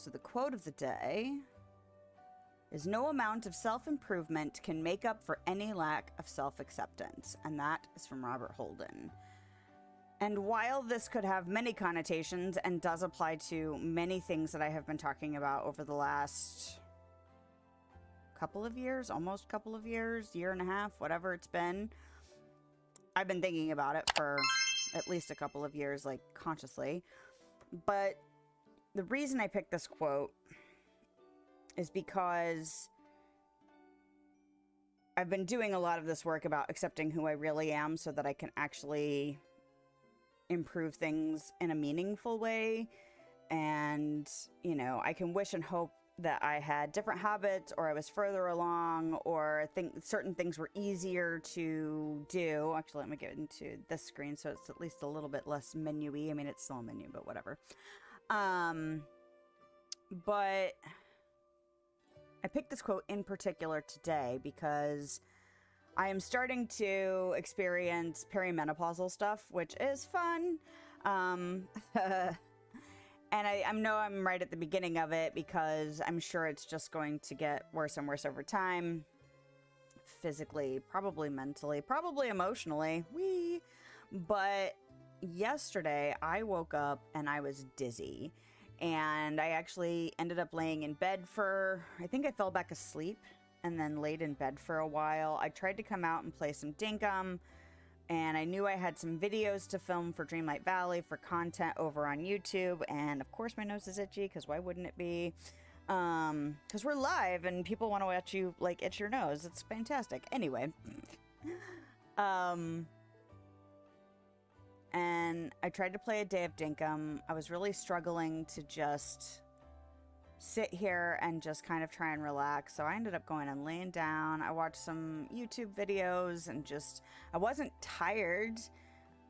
So the quote of the day is, "No amount of self-improvement can make up for any lack of self-acceptance." And that is from Robert Holden. And while this could have many connotations and does apply to many things that I have been talking about over the last couple of years, almost couple of years, year and a half, whatever it's been, I've been thinking about it for at least a couple of years, like consciously. But the reason I picked this quote is because I've been doing a lot of this work about accepting who I really am so that I can actually improve things in a meaningful way. And, you know, I can wish and hope that I had different habits, or I was further along, or think certain things were easier to do. Actually, let me get into this screen so it's at least a little bit less menu-y. I mean, it's still a menu, but whatever. But I picked this quote in particular today because I am starting to experience perimenopausal stuff, which is fun. And I know I'm right at the beginning of it because I'm sure it's just going to get worse and worse over time. Physically, probably mentally, probably emotionally. But yesterday I woke up and I was dizzy. And I actually ended up laying in bed for, I think I fell back asleep and then laid in bed for a while. I tried to come out and play some dinkum, and I knew I had some videos to film for Dreamlight Valley for content over on YouTube. And of course my nose is itchy, because why wouldn't it be? Because we're live and people want to watch you like itch your nose. It's fantastic. Anyway. And I tried to play a day of dinkum. I was really struggling to just sit here and just kind of try and relax. So I ended up going and laying down. I watched some YouTube videos and just, I wasn't tired.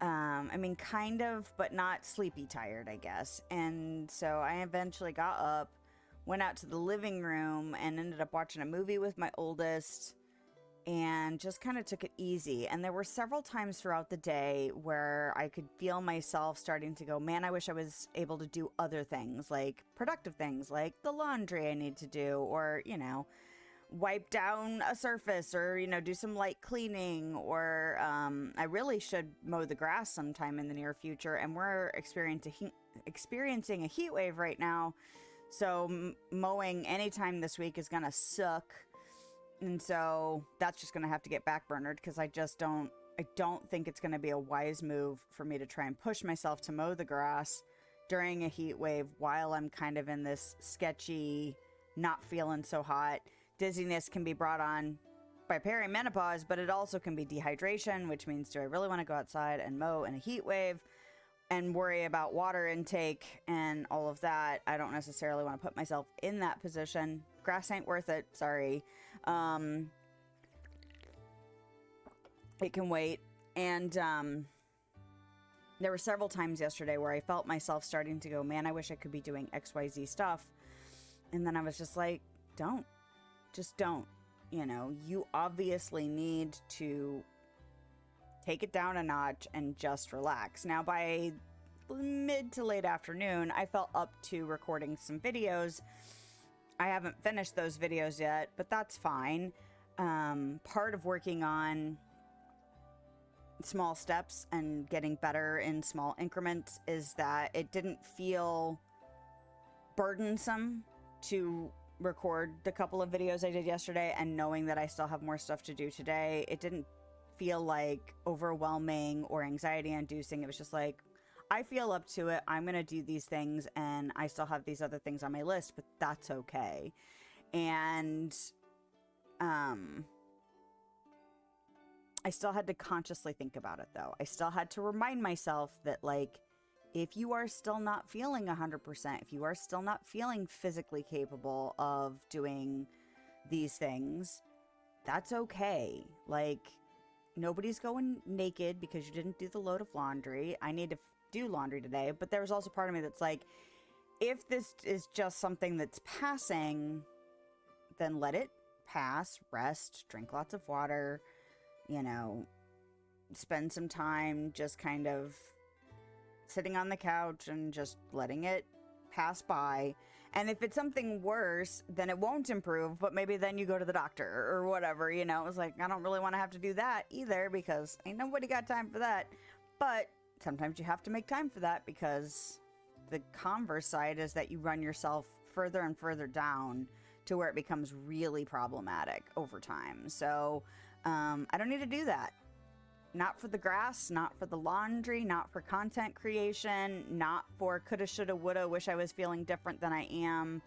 I mean, kind of, but not sleepy tired, I guess. And so I eventually got up, went out to the living room, and ended up watching a movie with my oldest, and just kind of took it easy. And there were several times throughout the day where I could feel myself starting to go, man, I wish I was able to do other things, like productive things, like the laundry I need to do, or, you know, wipe down a surface, or, you know, do some light cleaning, or I really should mow the grass sometime in the near future. And we're experiencing a heat wave right now. So mowing anytime this week is going to suck. And so that's just going to have to get backburnered, because I don't think it's going to be a wise move for me to try and push myself to mow the grass during a heat wave while I'm kind of in this sketchy, not feeling so hot. Dizziness can be brought on by perimenopause, but it also can be dehydration, which means, do I really want to go outside and mow in a heat wave and worry about water intake and all of that? I don't necessarily want to put myself in that position. Grass ain't worth it. Sorry. It can wait. And there were several times yesterday where I felt myself starting to go, man, I wish I could be doing XYZ stuff. And then I was just like, just don't. You know, you obviously need to take it down a notch and just relax. Now, by mid to late afternoon, I felt up to recording some videos. I haven't finished those videos yet, but that's fine. Part of working on small steps and getting better in small increments is that it didn't feel burdensome to record the couple of videos I did yesterday, and knowing that I still have more stuff to do today, it didn't feel like overwhelming or anxiety inducing. It was just like, I feel up to it. I'm going to do these things, and I still have these other things on my list, but that's okay. And I still had to consciously think about it, though. I still had to remind myself that, like, if you are still not feeling 100%, if you are still not feeling physically capable of doing these things, that's okay. Like, nobody's going naked because you didn't do the load of laundry. I need to do laundry today. But there was also part of me that's like, if this is just something that's passing, then let it pass, rest, drink lots of water, you know, spend some time just kind of sitting on the couch and just letting it pass by. And if it's something worse, then it won't improve, but maybe then you go to the doctor or whatever, you know. It was like, I don't really want to have to do that either because ain't nobody got time for that. But sometimes you have to make time for that because the converse side is that you run yourself further and further down to where it becomes really problematic over time. So I don't need to do that. Not for the grass, not for the laundry, not for content creation, not for coulda, shoulda, woulda, wish I was feeling different than I am.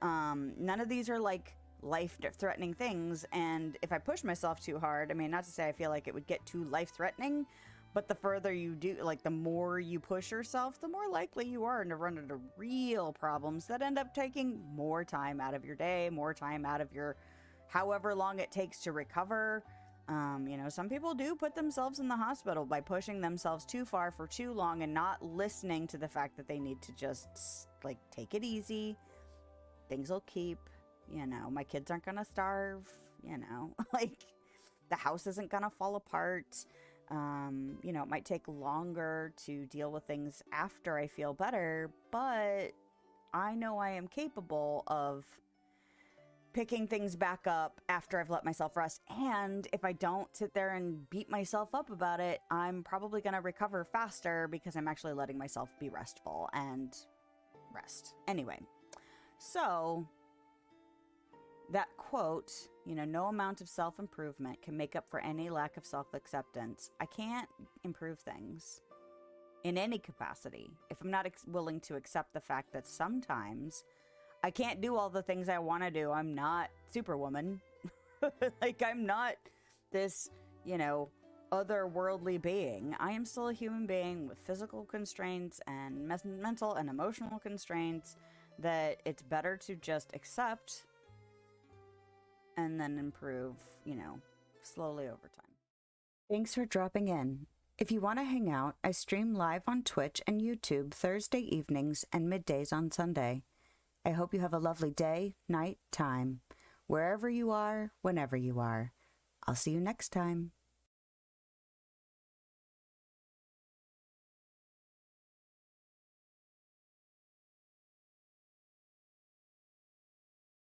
None of these are like life-threatening things. And if I push myself too hard, I mean, not to say I feel like it would get too life-threatening, but the further you do, like the more you push yourself, the more likely you are to run into real problems that end up taking more time out of your day, more time out of your however long it takes to recover. You know, some people do put themselves in the hospital by pushing themselves too far for too long and not listening to the fact that they need to just, like, take it easy. Things will keep, you know, my kids aren't gonna starve, you know, like, the house isn't gonna fall apart. You know, it might take longer to deal with things after I feel better, but I know I am capable of picking things back up after I've let myself rest. And if I don't sit there and beat myself up about it, I'm probably going to recover faster because I'm actually letting myself be restful and rest. Anyway, so that quote, you know, no amount of self-improvement can make up for any lack of self-acceptance. I can't improve things in any capacity if I'm not willing to accept the fact that sometimes I can't do all the things I want to do. I'm not Superwoman. Like, I'm not this, you know, otherworldly being. I am still a human being with physical constraints and mental and emotional constraints that it's better to just accept and then improve, you know, slowly over time. Thanks for dropping in. If you want to hang out, I stream live on Twitch and YouTube Thursday evenings and middays on Sunday. I hope you have a lovely day, night, time, wherever you are, whenever you are. I'll see you next time.